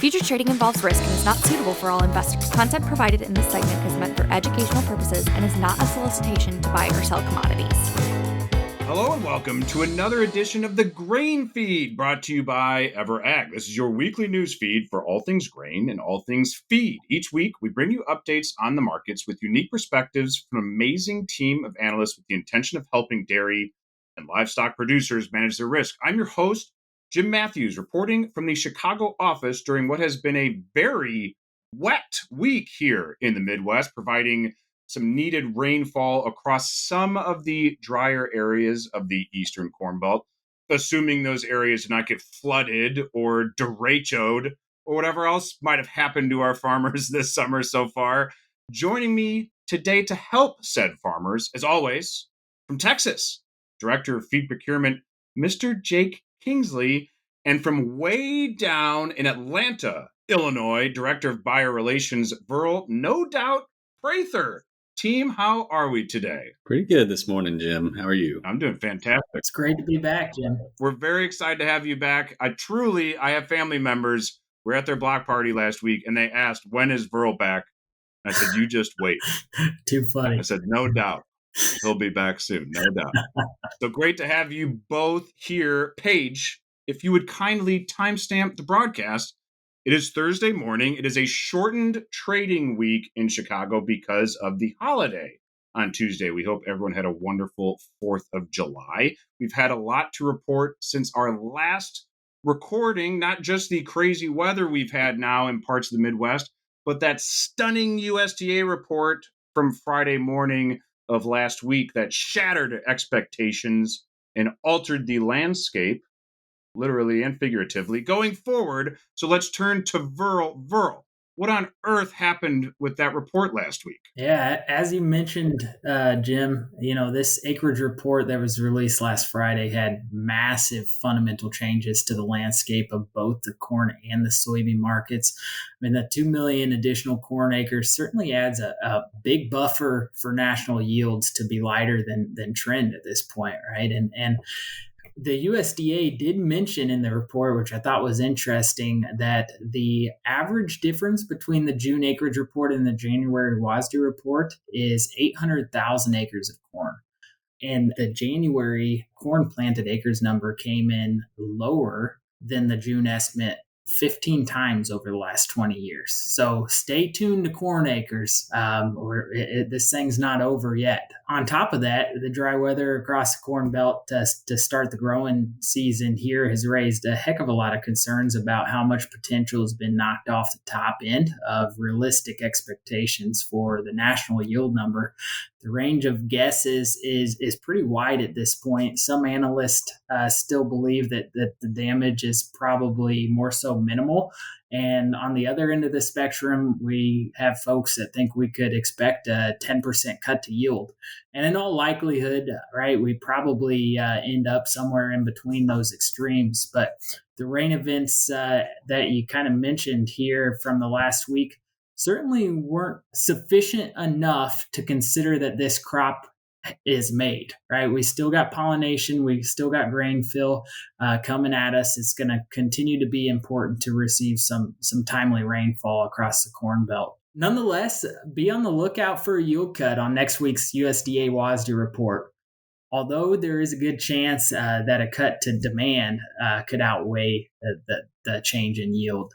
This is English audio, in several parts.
Futures trading involves risk and is not suitable for all investors. Content provided in this segment is meant for educational purposes and is not a solicitation to buy or sell commodities. Hello and welcome to another edition of the Grain Feed, brought to you by EverAg. This is your weekly news feed for all things grain and all things feed. Each week, we bring you updates on the markets with unique perspectives from an amazing team of analysts with the intention of helping dairy and livestock producers manage their risk. I'm your host, Jim Matthews, reporting from the Chicago office during what has been a very wet week here in the Midwest, providing some needed rainfall across some of the drier areas of the Eastern Corn Belt, assuming those areas do not get flooded or derechoed or whatever else might have happened to our farmers this summer so far. Joining me today to help said farmers, as always, from Texas, Director of Feed Procurement, Mr. Jake Kingsley, and from way down in Atlanta, Illinois, Director of Buyer Relations, Verl, no doubt, Prather. Team, how are we today? Pretty good this morning, Jim. How are you? I'm doing fantastic. It's great to be back, Jim. We're very excited to have you back. I have family members. We're at their block party last week, and they asked, when is Verl back? I said, you just wait. Too funny. I said, no doubt. He'll be back soon, no doubt. So great to have you both here. Paige, if you would kindly timestamp the broadcast. It is Thursday morning. It is a shortened trading week in Chicago because of the holiday on Tuesday. We hope everyone had a wonderful 4th of July. We've had a lot to report since our last recording, not just the crazy weather we've had now in parts of the Midwest, but that stunning USDA report from Friday morning of last week that shattered expectations and altered the landscape, literally and figuratively, going forward. So let's turn to Verl. Verl, what on earth happened with that report last week? Yeah, as you mentioned, Jim, this acreage report that was released last Friday had massive fundamental changes to the landscape of both the corn and the soybean markets. I mean, the 2 million additional corn acres certainly adds a big buffer for national yields to be lighter than trend at this point, right? And the USDA did mention in the report, which I thought was interesting, that the average difference between the June acreage report and the January WASDE report is 800,000 acres of corn. And the January corn planted acres number came in lower than the June estimate 15 times over the last 20 years. So stay tuned to corn acres, this thing's not over yet. On top of that, the dry weather across the Corn Belt to start the growing season here has raised a heck of a lot of concerns about how much potential has been knocked off the top end of realistic expectations for the national yield number. The range of guesses is pretty wide at this point. Some analysts still believe that the damage is probably more so minimal. And on the other end of the spectrum, we have folks that think we could expect a 10% cut to yield. And in all likelihood, right, we probably end up somewhere in between those extremes. But the rain events that you kind of mentioned here from the last week certainly weren't sufficient enough to consider that this crop is made, right? We still got pollination. We still got grain fill coming at us. It's going to continue to be important to receive some timely rainfall across the Corn Belt. Nonetheless, be on the lookout for a yield cut on next week's USDA WASDE report. Although there is a good chance that a cut to demand could outweigh the change in yield.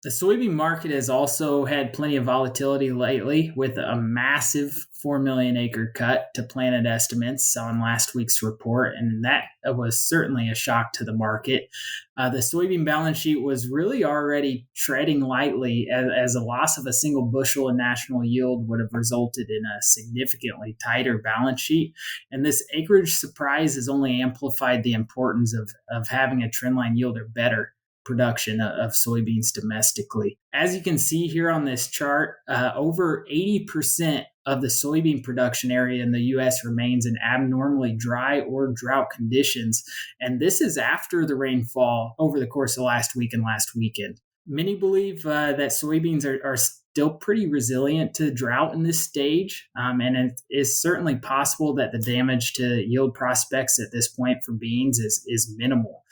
The soybean market has also had plenty of volatility lately, with a massive 4 million acre cut to planted estimates on last week's report, and that was certainly a shock to the market. The soybean balance sheet was really already treading lightly, as a loss of a single bushel in national yield would have resulted in a significantly tighter balance sheet. And this acreage surprise has only amplified the importance of having a trendline yield or better production of soybeans domestically. As you can see here on this chart, over 80% of the soybean production area in the U.S. remains in abnormally dry or drought conditions. And this is after the rainfall over the course of last week and last weekend. Many believe that soybeans are still pretty resilient to drought in this stage. And it is certainly possible that the damage to yield prospects at this point for beans is minimal.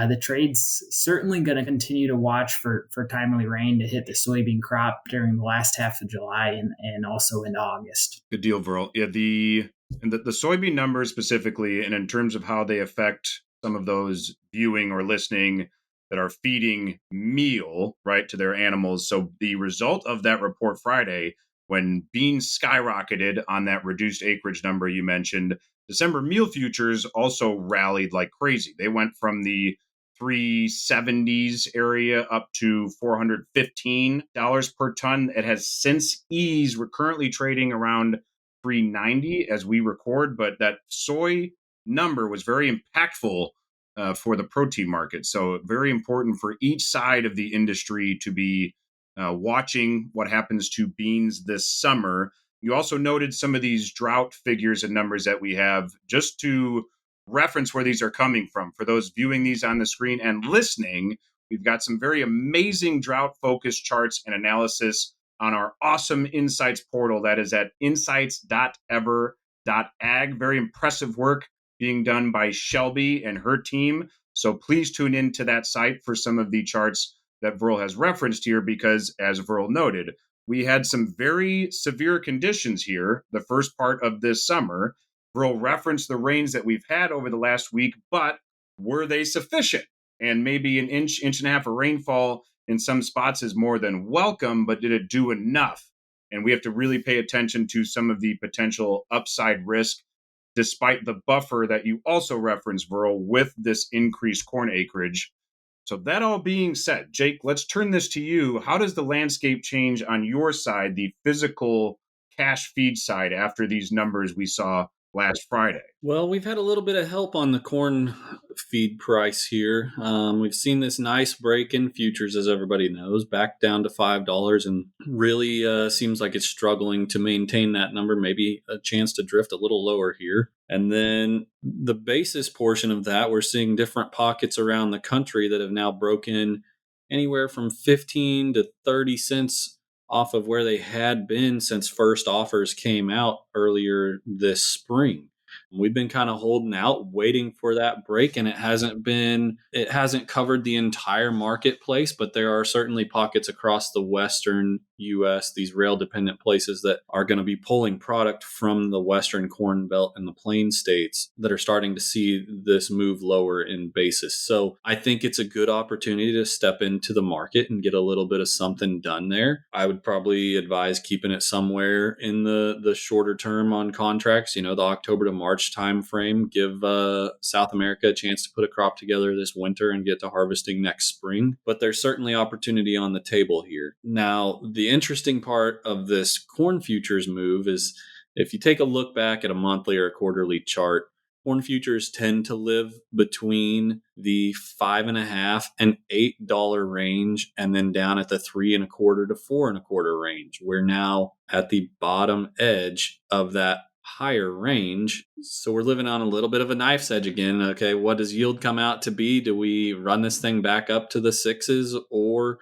The trade's certainly going to continue to watch for timely rain to hit the soybean crop during the last half of July and also into August. Good deal, Verl. Yeah, the soybean numbers specifically, and in terms of how they affect some of those viewing or listening that are feeding meal, right, to their animals. So the result of that report Friday, when beans skyrocketed on that reduced acreage number you mentioned, December meal futures also rallied like crazy. They went from the 370s area up to $415 per ton. It has since eased. We're currently trading around 390 as we record, but that soy number was very impactful for the protein market. So very important for each side of the industry to be watching what happens to beans this summer. You also noted some of these drought figures and numbers that we have, just to reference where these are coming from. For those viewing these on the screen and listening, we've got some very amazing drought-focused charts and analysis on our awesome insights portal. That is at insights.ever.ag. Very impressive work being done by Shelby and her team. So please tune into that site for some of the charts that Verl has referenced here, because as Verl noted, we had some very severe conditions here the first part of this summer. Verl referenced the rains that we've had over the last week, but were they sufficient? And maybe an inch and a half of rainfall in some spots is more than welcome, but did it do enough? And we have to really pay attention to some of the potential upside risk, despite the buffer that you also referenced, Verl, with this increased corn acreage. So that all being said, Jake, let's turn this to you. How does the landscape change on your side, the physical cash feed side, after these numbers we saw last Friday? Well, we've had a little bit of help on the corn feed price here. We've seen this nice break in futures, as everybody knows, back down to $5, and really seems like it's struggling to maintain that number, maybe a chance to drift a little lower here. And then the basis portion of that, we're seeing different pockets around the country that have now broken anywhere from 15 to 30 cents off of where they had been since first offers came out earlier this spring. We've been kind of holding out, waiting for that break, and it hasn't covered the entire marketplace, but there are certainly pockets across the western U.S., these rail-dependent places that are going to be pulling product from the western corn belt and the plain states that are starting to see this move lower in basis. So I think it's a good opportunity to step into the market and get a little bit of something done there. I would probably advise keeping it somewhere in the shorter term on contracts, the October to March time frame. Give South America a chance to put a crop together this winter and get to harvesting next spring. But there's certainly opportunity on the table here. Now, the interesting part of this corn futures move is if you take a look back at a monthly or a quarterly chart, corn futures tend to live between the $5.50 and $8 range, and then down at the $3.25 to $4.25 range. We're now at the bottom edge of that higher range. So we're living on a little bit of a knife's edge again. Okay, what does yield come out to be? Do we run this thing back up to the sixes, or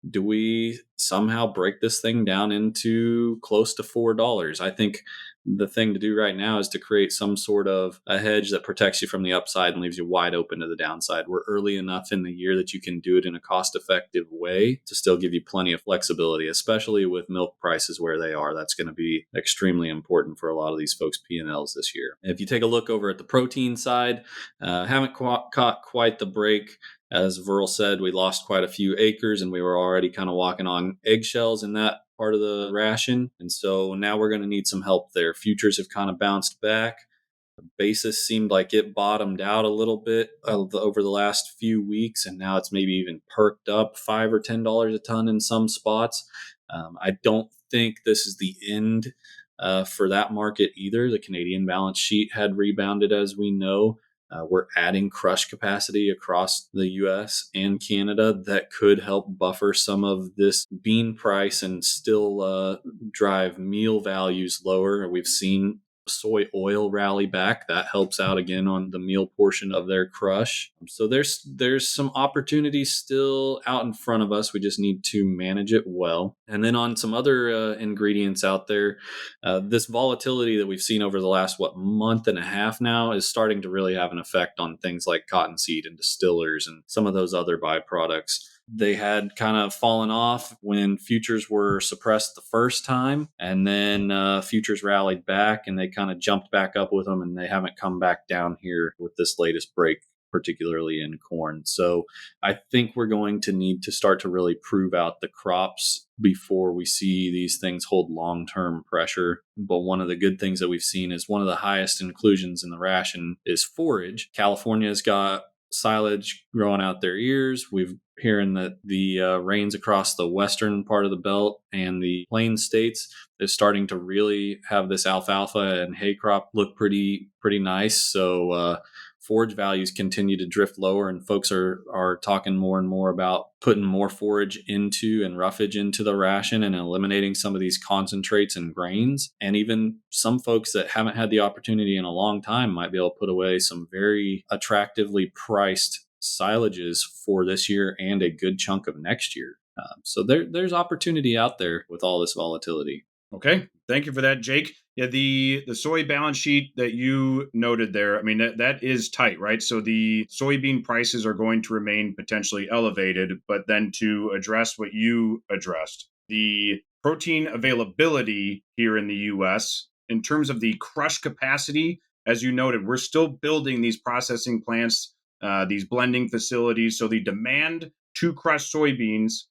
do we somehow break this thing down into close to $4? I think the thing to do right now is to create some sort of a hedge that protects you from the upside and leaves you wide open to the downside. We're early enough in the year that you can do it in a cost-effective way to still give you plenty of flexibility, especially with milk prices where they are. That's going to be extremely important for a lot of these folks' P&Ls this year. If you take a look over at the protein side, haven't caught quite the break. As Verl said, we lost quite a few acres and we were already kind of walking on eggshells in that part of the ration. And so now we're going to need some help there. Futures have kind of bounced back. The basis seemed like it bottomed out a little bit over the last few weeks, and now it's maybe even perked up $5 or $10 a ton in some spots. I don't think this is the end for that market either. The Canadian balance sheet had rebounded, as we know. We're adding crush capacity across the U.S. and Canada that could help buffer some of this bean price and still drive meal values lower. We've seen soy oil rally back. That helps out again on the meal portion of their crush. So there's some opportunities still out in front of us. We just need to manage it well. And then on some other ingredients out there, this volatility that we've seen over the last month and a half now is starting to really have an effect on things like cottonseed and distillers and some of those other byproducts. They had kind of fallen off when futures were suppressed the first time, and then futures rallied back and they kind of jumped back up with them, and they haven't come back down here with this latest break, particularly in corn. So I think we're going to need to start to really prove out the crops before we see these things hold long-term pressure. But one of the good things that we've seen is one of the highest inclusions in the ration is forage. California's got silage growing out their ears. We've hearing that the rains across the western part of the belt and the plain states is starting to really have this alfalfa and hay crop look pretty nice. So forage values continue to drift lower, and folks are talking more and more about putting more forage into and roughage into the ration and eliminating some of these concentrates and grains. And even some folks that haven't had the opportunity in a long time might be able to put away some very attractively priced silages for this year and a good chunk of next year. So there's opportunity out there with all this volatility. Okay. Thank you for that, Jake. Yeah, the soy balance sheet that you noted there, I mean, that is tight, right? So the soybean prices are going to remain potentially elevated, but then to address what you addressed, the protein availability here in the U.S., in terms of the crush capacity, as you noted, we're still building these processing plants, these blending facilities. So the demand to crush soybeans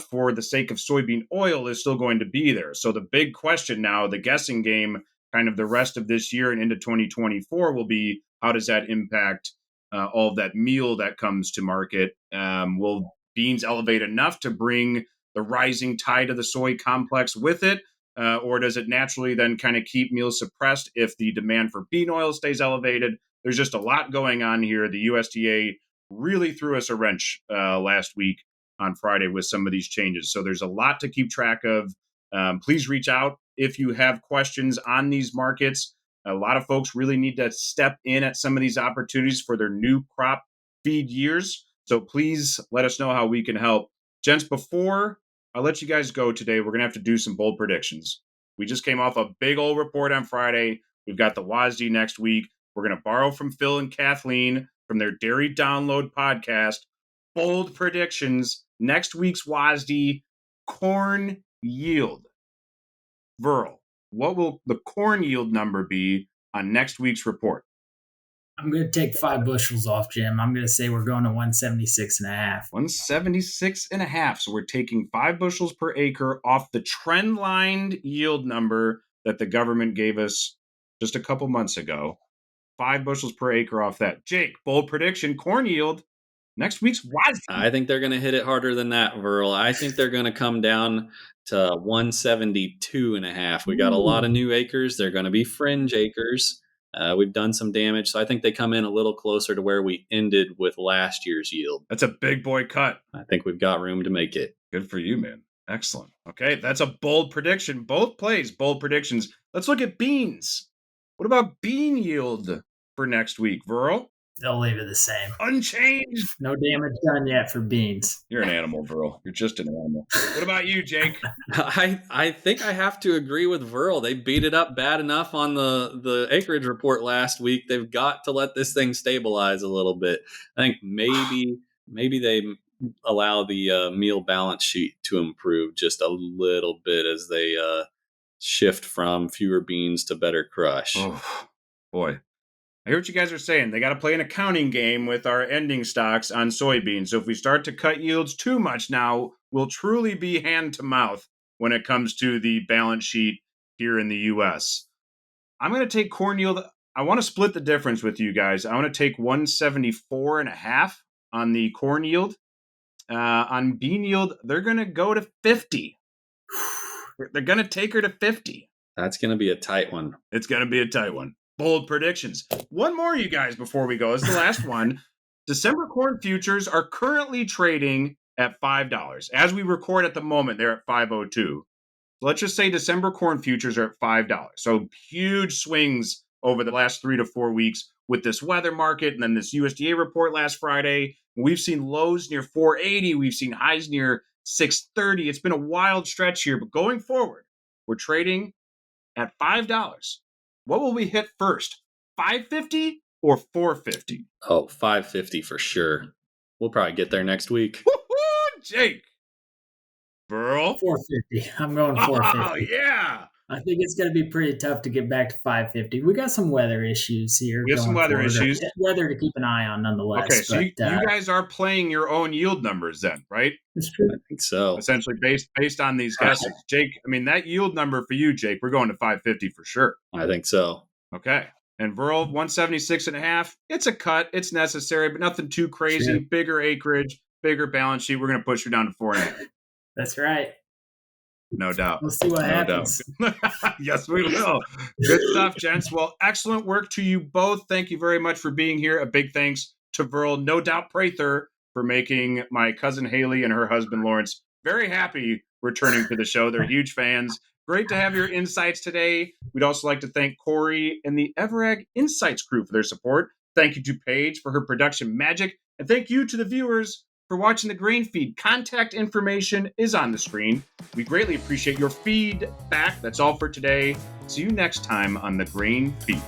for the sake of soybean oil is still going to be there. So the big question now, the guessing game, kind of the rest of this year and into 2024 will be, how does that impact all of that meal that comes to market? Will beans elevate enough to bring the rising tide of the soy complex with it? Or does it naturally then kind of keep meals suppressed if the demand for bean oil stays elevated? There's just a lot going on here. The USDA really threw us a wrench last week on Friday with some of these changes. So there's a lot to keep track of. Please reach out if you have questions on these markets. A lot of folks really need to step in at some of these opportunities for their new crop feed years. So please let us know how we can help. Gents, before I let you guys go today, we're going to have to do some bold predictions. We just came off a big old report on Friday. We've got the WASD next week. We're going to borrow from Phil and Kathleen from their Dairy Download podcast. Bold predictions. Next week's WASD corn yield. Verl, what will the corn yield number be on next week's report? I'm going to take 5 bushels off, Jim. I'm going to say we're going to 176 and a half. 176 and a half. So we're taking 5 bushels per acre off the trend lined yield number that the government gave us just a couple months ago. 5 bushels per acre off that. Jake, bold prediction, corn yield. Next week's WASD. I think they're going to hit it harder than that, Verl. I think they're going to come down to 172 and a half. We got a lot of new acres. They're going to be fringe acres. We've done some damage. So I think they come in a little closer to where we ended with last year's yield. That's a big boy cut. I think we've got room to make it. Good for you, man. Excellent. Okay, that's a bold prediction. Both plays, bold predictions. Let's look at beans. What about bean yield for next week, Verl? They'll leave it the same. Unchanged. No damage done yet for beans. You're an animal, Verl. You're just an animal. What about you, Jake? I think I have to agree with Verl. They beat it up bad enough on the acreage report last week. They've got to let this thing stabilize a little bit. I think maybe they allow the meal balance sheet to improve just a little bit as they shift from fewer beans to better crush. Oh, boy. I hear what you guys are saying. They got to play an accounting game with our ending stocks on soybeans. So if we start to cut yields too much now, we'll truly be hand to mouth when it comes to the balance sheet here in the U.S. I'm going to take corn yield. I want to split the difference with you guys. I want to take 174 and a half on the corn yield. On bean yield, they're going to go to 50. They're going to take her to 50. That's going to be a tight one. It's going to be a tight one. Bold predictions. One more, you guys, before we go. This is the last one. December corn futures are currently trading at $5. As we record at the moment, they're at $5.02. Let's just say December corn futures are at $5. So huge swings over the last 3 to 4 weeks with this weather market and then this USDA report last Friday. We've seen lows near 480. We've seen highs near 630. It's been a wild stretch here, but going forward, we're trading at $5. What will we hit first? 550 or 450? Oh, 550 for sure. We'll probably get there next week. Woo-hoo, Jake. Verl? 450. I'm going 450. Oh, yeah. I think it's going to be pretty tough to get back to 550. We got some weather issues here. We have some weather issues. Weather to keep an eye on, nonetheless. Okay, so you guys are playing your own yield numbers then, right? That's true. I think so. Essentially based on these guesses. Jake, I mean, that yield number for you, Jake, we're going to 550 for sure. I think so. Okay. And Verl, 176.5. It's a cut. It's necessary, but nothing too crazy. Sure. Bigger acreage, bigger balance sheet. We're going to push you down to 4.5. That's right. No doubt. We'll see what happens. Yes, we will. Good stuff, gents. Well, excellent work to you both. Thank you very much for being here. A big thanks to Verl, no doubt Prather, for making my cousin Haley and her husband Lawrence very happy returning to the show. They're huge fans. Great to have your insights today. We'd also like to thank Corey and the EverAg Insights crew for their support. Thank you to Paige for her production magic. And thank you to the viewers for watching the Grain Feed. Contact information is on the screen. We greatly appreciate your feedback. That's all for today. See you next time on the Grain Feed.